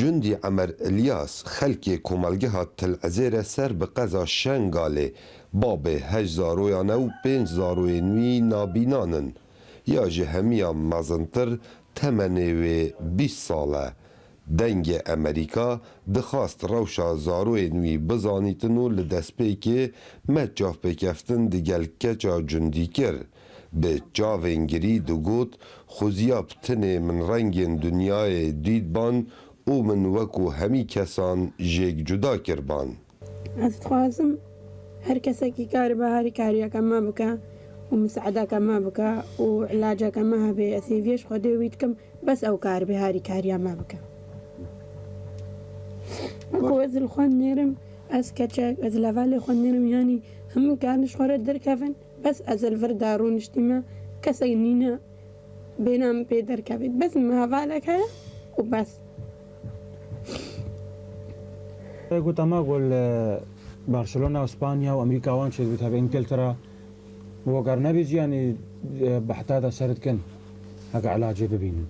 جندی عمر الیاس خلکی کمالگه تل ازیر سر به قضا شنگاله باب 8 زارویانه و 5 زاروینوی نابینانن یا جهمیا مزنتر تمنه و 20 ساله. دنگ امریکا دخواست روشا زاروینوی بزانیتن و لدست پیکه مجاف پیکفتن دیگل کچا جندی کر. به جاوینگری دو گوت خوزیاب تنه من رنگین دنیای دیدبان او من وکو همی کسان جیگ جدا کربان. از خوازم هر کسی که کار به هر کاریا کما بکا و مساعده کما بکا و علاجه کما به اسیویش خوده وید کم بس او کار به هر کاریا ما بکا. اکو از الخوان نیرم از کچک از لوالی خوان نیرم یعنی هم کارنش خورد در کفن بس از الفردارون اشتما کسی نینا بینام پیدر کفید بس مهوالک ها و بس. قلت ما أقول برشلونة وإسبانيا وأمريكا وان شيء بتابع إنجلترا وقرنا بيجي يعني بحتاج أسرد كن هكا علاجي ببين.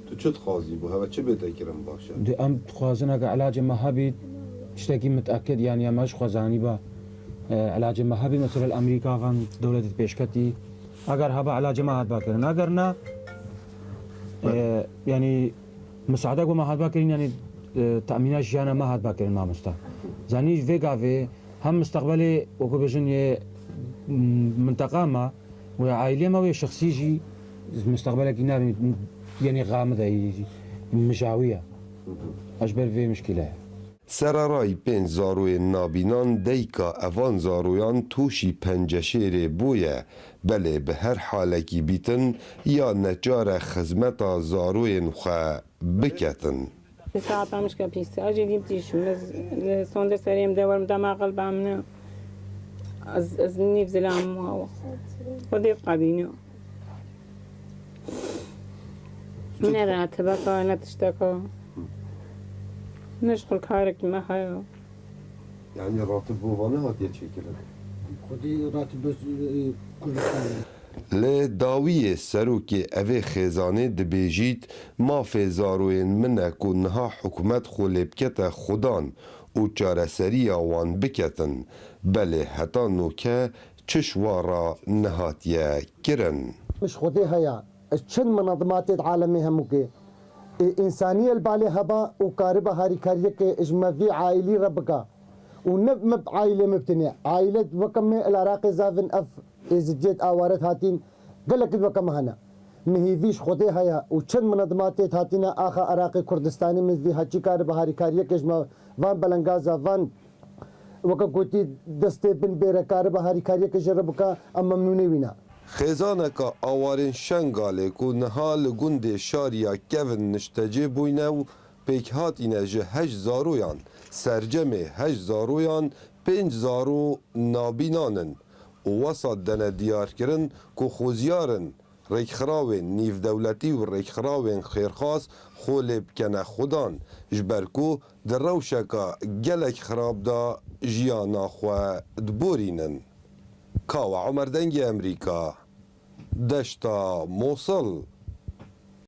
تو چه تخوازی بو هوا چه بتاکرم باشه؟ دي أم تخوازن هكا علاجي مهابي تشتكي متأكد يعني ماش خوازاني با علاجي مهابي مثل الأمريكا غن دولة بيشكتي أجر هبا علاجي ما هاد باكرن أجرنا يعني مساعدة وما هاد باكرين يعني تأمينات جانا ما هاد باكرين ما مستا زانيش فيجا في هم مستقبلي وكو بجن منطقة ما وعائلة ما ويا شخصي جي مستقبلك يعني غامضة مشاوية أجبر في مشكلة. سرارای 5 زاروی نابینان دیکا اوان زارویان توشی پنجشیر بویه بله به هر حالکی بیتن یا نجار خزمت زاروی نخوا بکتن. ساعة مش كابيسة أجي ديمتي شو صندر سريم دور دماغ قلب عمنا از نيف زلام وهو وديف قابينو من راتبك ولا تشتكى نشغل كارك ما هيا يعني راتب بوانه هات يتشكل خودی راتب كل لی داوی سروکی اوه خیزانه دبیجید ما فیزاروین منک و نها حکومت خولبکت خودان و چارسری آوان بکتن بله حتا نوکه چشوارا نهاتیه کرن. مش خودي هيا چند منظمات عالمية هموكي إنسانية البالي هبا وكاربا هاري كاريك إجمع في عائلي ربكا ونب عائلة مبتنية عائلة وكم العراق زافن أف إذا جيت آوارت هاتين قلك وكم هنا مهيفيش خودي هيا وچند منظمات هاتينا آخا عراقي كردستاني من في هاتشي كاربا هاري كاريك إجمع وان بلنغازا وان وكا قوتي دستي بن بيرا كاربا هاري كاريك جربكا أم ممنوني وينا. خیزانکا آوارین شنگاله کو نهال گند شاریا کون نشتجه بوینه و پیک هاتینه جه 8 زارویان سرجم 8 زارویان 5 زارو نابینانن و وسط دنه دیار کرن کو خوزیارن ریکخراوین نیف دولتی و ریکخراوین خیرخواست خولب کنه خودان جبرکو در روشکا گلک خراب دا جیانا خواه دبورینن. کاو عمر دنگ امریکا دشتا موصل